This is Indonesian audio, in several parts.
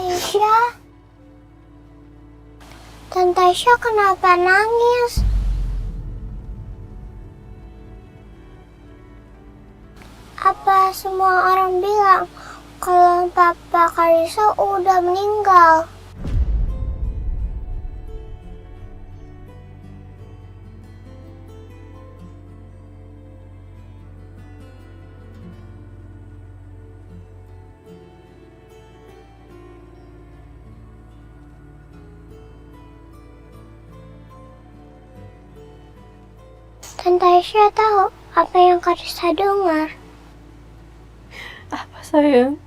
Aisyah. Tante Aisyah kenapa nangis? Apa semua orang bilang kalau Papa Karisa udah meninggal? Tante Aisyah tahu apa yang Karisa dengar. Apa sayang?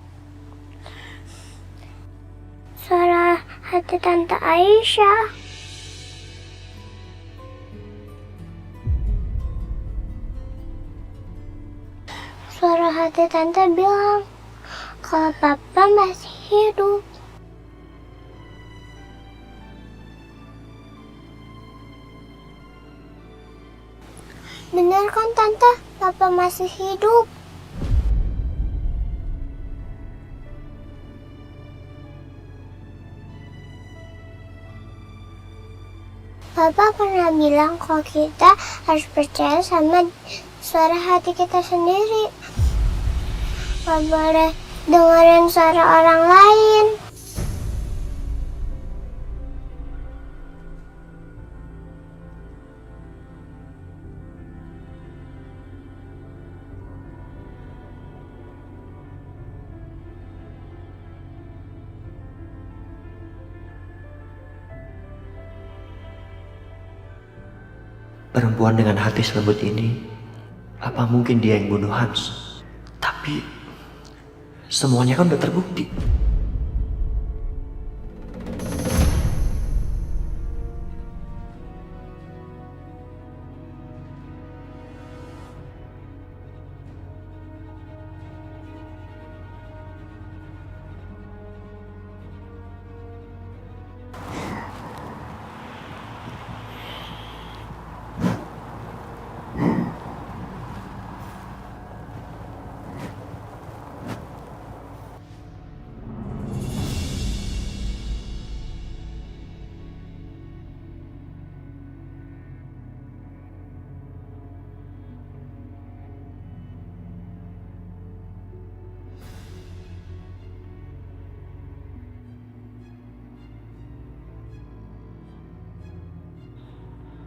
Suara hati Tante Aisyah. Suara hati Tante bilang kalau Papa masih hidup. Benar kan Tante? Papa masih hidup. Papa pernah bilang kalau kita harus percaya sama suara hati kita sendiri. Gak boleh dengerin suara orang lain. Perempuan dengan hati selembut ini, apa mungkin dia yang bunuh Hans? Tapi semuanya kan udah terbukti.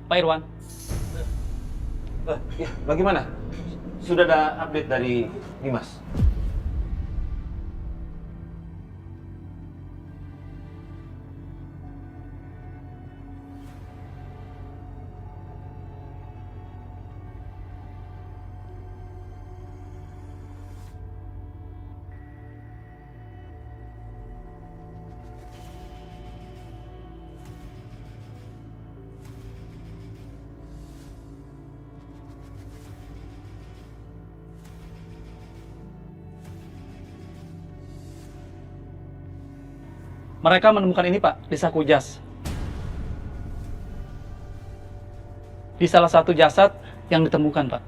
Pak Irwan. Ya, bagaimana? Sudah ada update dari Dimas? Mereka menemukan ini, Pak, di saku jas. Di salah satu jasad yang ditemukan, Pak.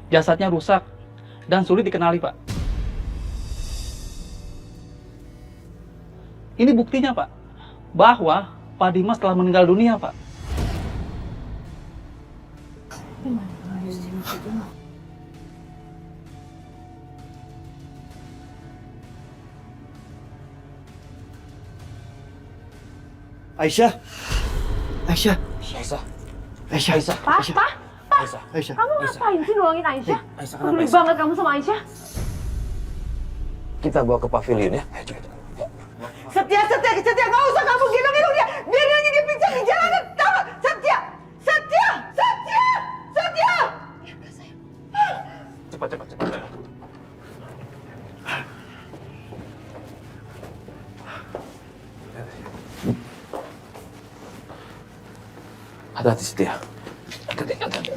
Jasadnya rusak dan sulit dikenali, Pak. Ini buktinya, Pak, bahwa Pak Dimas telah meninggal dunia, Pak. Aisyah, Aisyah, Aisyah. Aisyah, Aisyah. Pak, Aisyah, Pak, Aisyah. Aisyah. kamu ngapain sih nolongin Aisyah? Aisyah, kenapa, Peduli Aisyah? banget kamu sama Aisyah. Kita bawa ke pavilion ya. Ayo, coba. Setia, nggak usah kamu gendong dia. Biarin aja dia pingsan di jalanan. Tahu nggak? Setia. Cepat. Hati-hati, Setia. Hati-hati.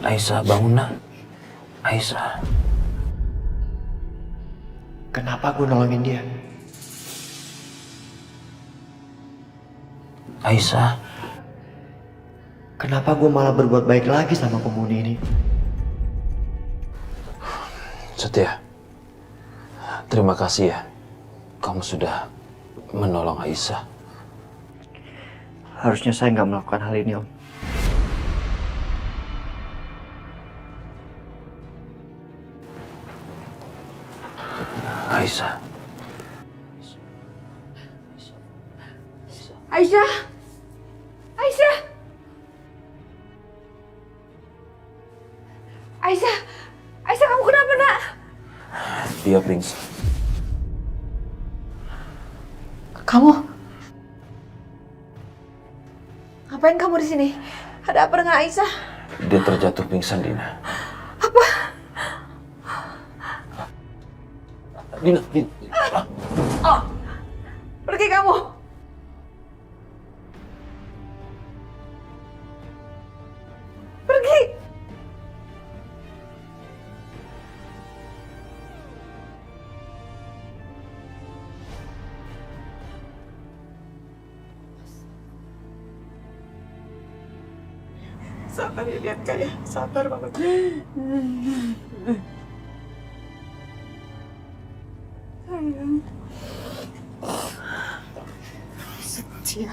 Aisyah, bangun nak. Aisyah. Kenapa gue nolongin dia? Aisyah. Kenapa gue malah berbuat baik lagi sama penghuni ini? Setia, terima kasih ya. Kamu sudah menolong Aisyah. Harusnya saya nggak melakukan hal ini, Om. Aisyah. Aisyah! Aisyah! Aisyah! Aisyah, kamu kenapa, nak? Dia pingsan. Kamu? Ngapain kamu di sini? Ada apa dengan Aisyah? Dia terjatuh pingsan, Dina. Dina. Pergi kamu! Pergi! Sabar ya, lihat Kak ya. Sabar banget. Setia,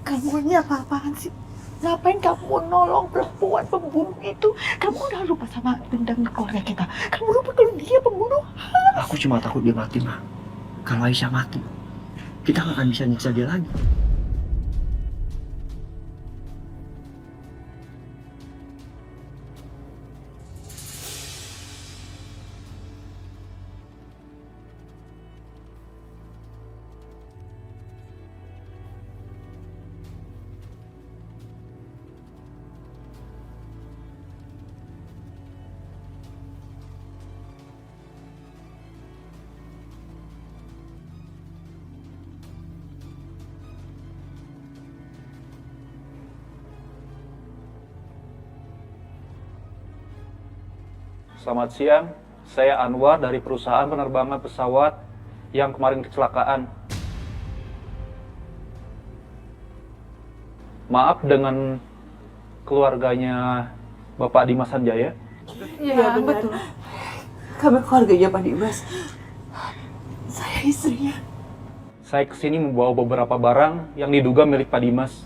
kamu ini apa-apaan sih? Ngapain kamu nolong perempuan pembunuh itu? Kamu udah lupa sama dendam keluarga kita. Kamu lupa kalau dia pembunuh. Aku cuma takut dia mati, Ma. Kalau Aisyah mati, kita nggak akan bisa nyiksa dia lagi. Selamat siang, saya Anwar dari perusahaan penerbangan pesawat yang kemarin kecelakaan. Maaf dengan keluarganya Bapak Dimas Sanjaya. Iya, betul. Kami keluarganya Pak Dimas. Saya istrinya. Saya kesini membawa beberapa barang yang diduga milik Pak Dimas.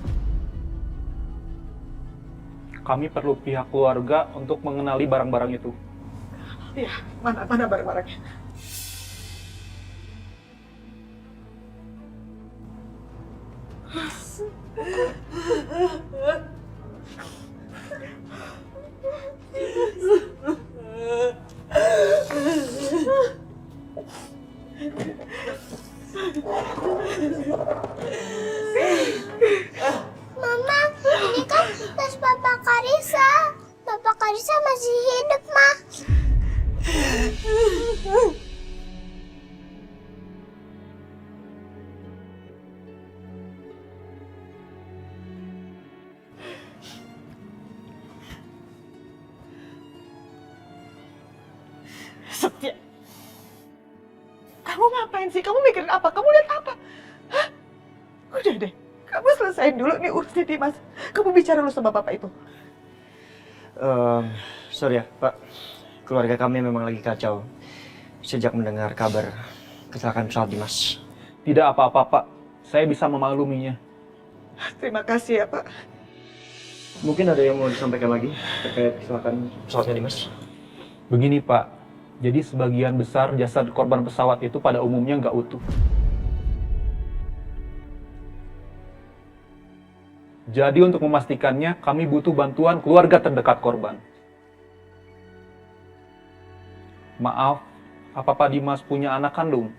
Kami perlu pihak keluarga untuk mengenali barang-barang itu. Iya, mana barang-barangnya? Mama, ini kan tas Papa Karisa. Papa Karisa masih hidup, Ma. Setia. Kamu ngapain sih? Kamu mikirin apa? Kamu lihat apa? Hah? Udah deh. Kamu selesain dulu nih urusnya Dimas. Kamu bicara dulu sama bapak itu. Sorry ya, Pak. Keluarga kami memang lagi kacau sejak mendengar kabar kecelakaan pesawat Dimas. Tidak apa-apa, Pak. Saya bisa memakluminya. Terima kasih ya, Pak. Mungkin ada yang mau disampaikan lagi terkait kecelakaan pesawatnya Dimas? Begini, Pak. Jadi sebagian besar jasad korban pesawat itu pada umumnya nggak utuh. Jadi untuk memastikannya, kami butuh bantuan keluarga terdekat korban. Maaf, apa Pak Dimas punya anak kandung?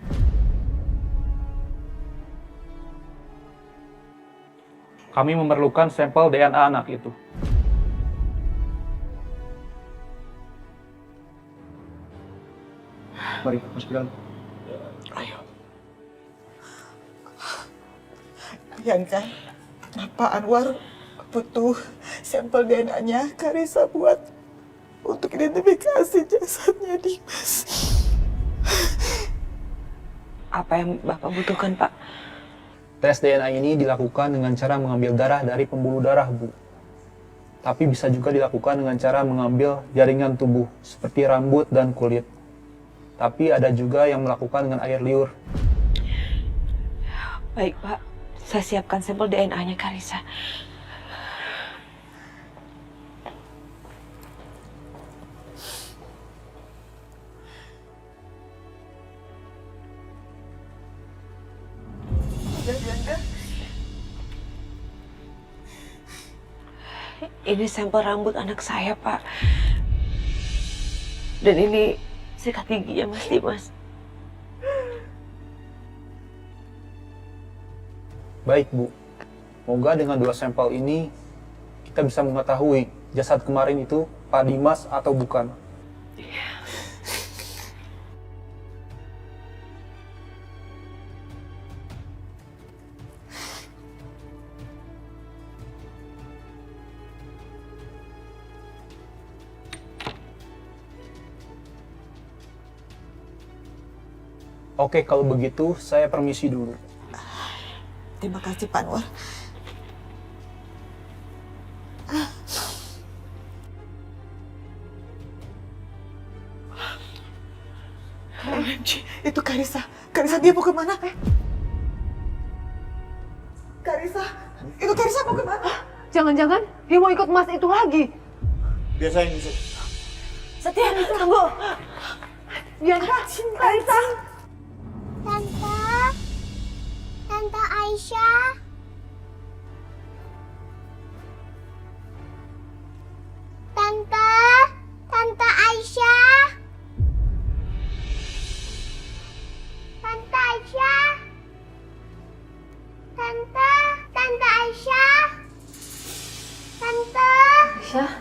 Kami memerlukan sampel DNA anak itu. Mari, masuk ke dalam. Ayo. Bayangkan, Pak Anwar butuh sampel DNA-nya Karisa buat untuk identifikasi jasadnya Dimas. Apa yang Bapak butuhkan, Pak? Tes DNA ini dilakukan dengan cara mengambil darah dari pembuluh darah, Bu. Tapi bisa juga dilakukan dengan cara mengambil jaringan tubuh, seperti rambut dan kulit. tapi ada juga yang melakukan dengan air liur. Baik, Pak. Saya siapkan sampel DNA-nya Karissa. Ini sampel rambut anak saya, Pak. Dan ini sikat giginya Mas Dimas. Baik, Bu. Semoga dengan 2 sampel ini kita bisa mengetahui jasad kemarin itu Pak Dimas atau bukan. Oke, kalau begitu saya permisi dulu. Terima kasih, Pak Anwar. OMG, itu Karissa. Karissa, dia mau kemana? Karissa, itu Karissa mau kemana? Jangan-jangan dia mau ikut Mas itu lagi. Biasain Yusuf. Setia, tunggu. Bianca, Karissa. Tante Aisyah. Tante Aisyah. Tante Aisyah. Tante Aisyah. Tante.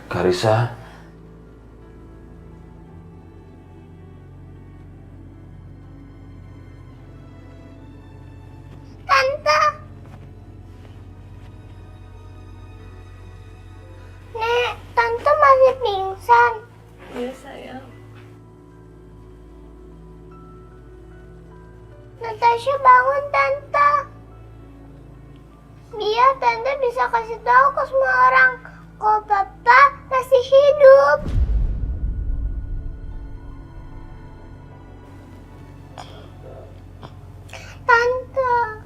Karissa. Nek, Tante masih pingsan. Iya, sayang. Natasha bangun, Tante. Biar Tante bisa kasih tahu ke semua orang kalau Papa masih hidup. Tante.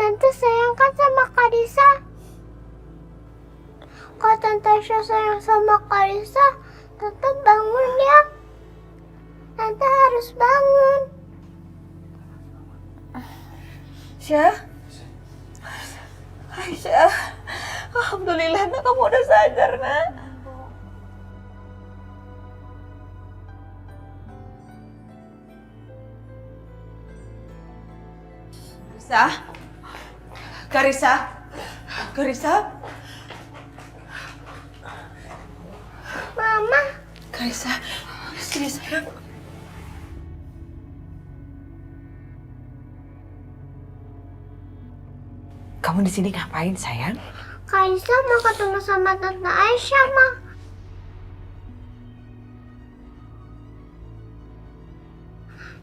Tante sayang kan sama Karissa? Kalau Tante Aisyah sayang sama Karissa, Tante bangun ya. Tante harus bangun. Aisyah. Aisyah. Alhamdulillah, nak, kamu udah sadar, nak. Karissa. Karissa. Mama. Karissa. Sini, sayang. Kamu di sini ngapain, sayang? Karissa mau ketemu sama Tante Aisyah, Ma.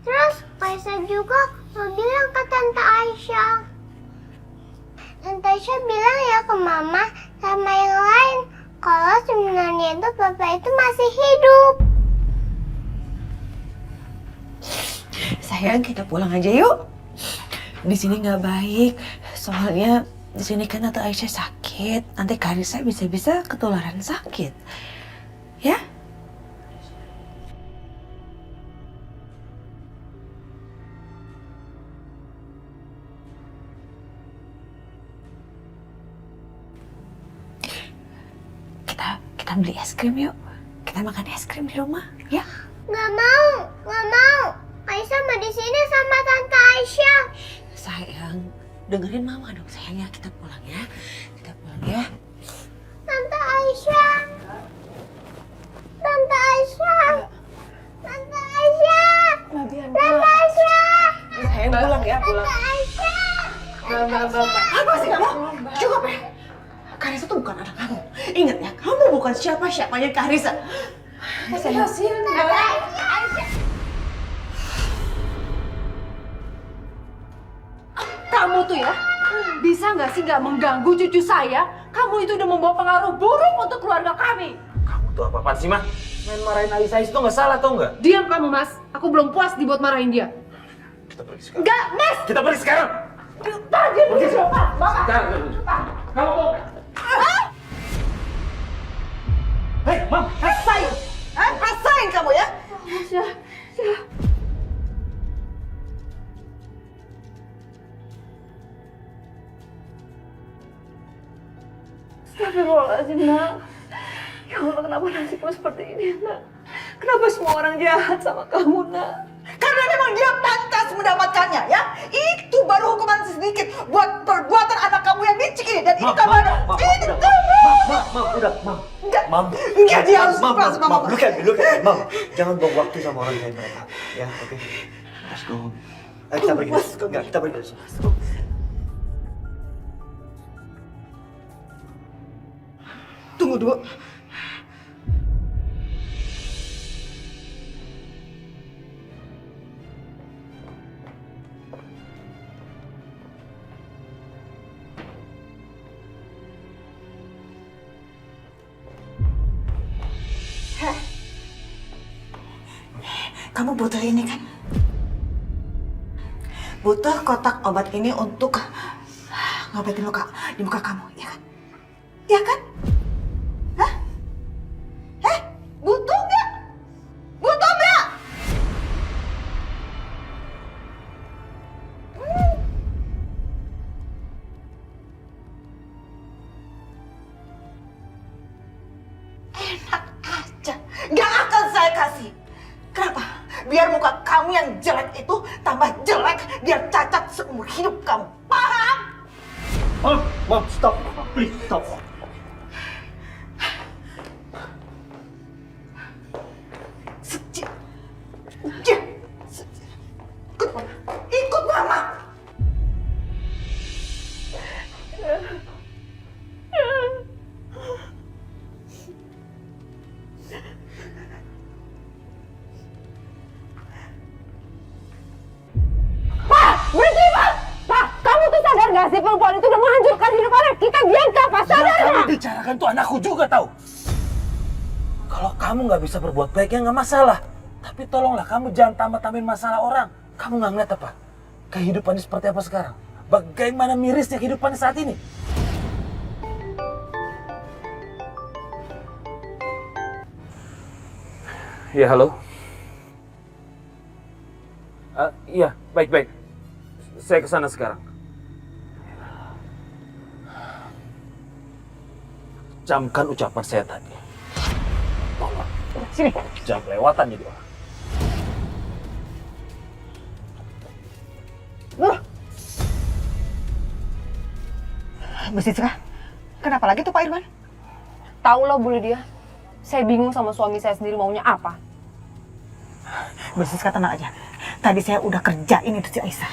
Terus Karissa juga mau bilang ke Tante Aisyah. Tante Aisyah bilang ya ke Mama sama yang lain kalau sebenarnya itu Papa itu masih hidup. Sayang, kita pulang aja yuk. Di sini nggak baik. Soalnya di sini kan Tante Aisyah sakit. Nanti Karissa bisa-bisa ketularan sakit. Ya? Kita beli es krim yuk. Kita makan es krim di rumah, ya? Nggak mau. Aisyah mau di sini sama Tante Aisyah. Sayang, dengerin Mama dong, sayang, ya. Kita pulang ya. Kita pulang ya. Tante Aisyah. Tante Aisyah. Tante Aisyah. Tante Aisyah. Sayang, pulang ya, pulang. Tante Aisyah. Apa sih kamu? Cukup ya. Karissa tuh bukan anak kamu. Ingat ya, kamu bukan siapa-siapanya Karissa. Saya Kamu tuh ya, bisa nggak sih nggak mengganggu cucu saya? Kamu itu udah membawa pengaruh buruk untuk keluarga kami. Kamu tuh apa-apaan sih, Mah? Main marahin Alisa itu nggak salah, tau nggak? Diam kamu, Mas. Aku belum puas dibuat marahin dia. Kita pergi sekarang. Enggak, Mas. Kita pergi sekarang. Pergi sekarang. Sekarang. Kamu mau? Hei, Mam. Rasain. Rasain kamu ya. Astagfirullahaladzim, nak. Ya Allah, kenapa nasibmu seperti ini, nak? Kenapa semua orang jahat sama kamu, nak? Karena memang dia pantas mendapatkannya ya. Itu baru hukuman sedikit buat perbuatan anak kamu yang licik ini. Dan ini kamu ada. Ini kamu. Mam, udah, Mam. Enggak. Mam. Enggak, dia harus Mam, ikhlas, Mam, Mama. look at me, Mam. Jangan buang waktu sama orang kayak mereka. Ya, oke. Let's go home. Ayo kita pergi. Enggak, kita pergi dari sini. Tunggu dulu. Kamu butuh ini kan? Butuh kotak obat ini untuk ngobatin luka di muka kamu, ya kan? Ya kan? Hah? Butuh nggak? Butuh nggak? Enak aja. Nggak akan saya kasih. Kenapa? Biar muka kamu yang jelek itu tambah jelek, biar cacat seumur hidup kamu. Paham? Mam, stop. Please, stop. Sejak. Ikut mama. Ikut mama. Berhenti, Pak! Pak, kamu tuh sadar gak sih perempuan itu udah menghancurkan hidup anak kita? Bianca, Pak, sadar Yang nggak? kamu bicarakan tuh anakku juga tahu. Kalau kamu nggak bisa berbuat baik ya nggak masalah. Tapi tolonglah kamu jangan tambah-tambahin masalah orang. Kamu nggak ngeliat apa? Kehidupannya seperti apa sekarang? Bagaimana mirisnya kehidupannya saat ini? Ya, halo. Iya, baik-baik. Saya ke sana sekarang. Camkan ucapan saya tadi. Tolong. Sini. Jangan kelewatan jadi orang. Bu Siska, kenapa lagi tuh Pak Irwan? Tahu lo Bu Lydia, saya bingung sama suami saya sendiri maunya apa. Bu Siska tenang aja. Tadi saya udah kerjain itu si Aisyah.